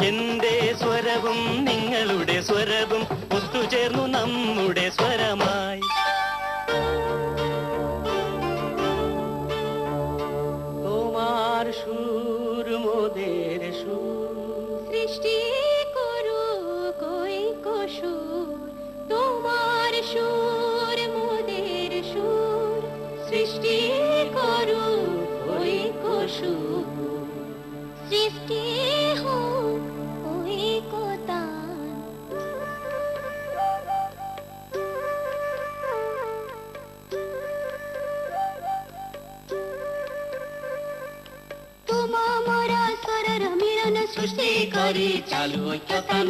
എന്റെ സ്വരവും നിങ്ങളുടെ സ്വരവും ഒത്തുചേർന്നു നമ്മുടെ സ്വരമായി. তোমার সুর মোদের সুর সৃষ্টি করু কই কসুর, তোমার সুর মোদের সুর সৃষ্টি করু কই কসুর, সৃষ্টি হোক ওই কোতান। तुम मोरा स्वरर मिलन सृष्टि करी चालू ঐক্যতান।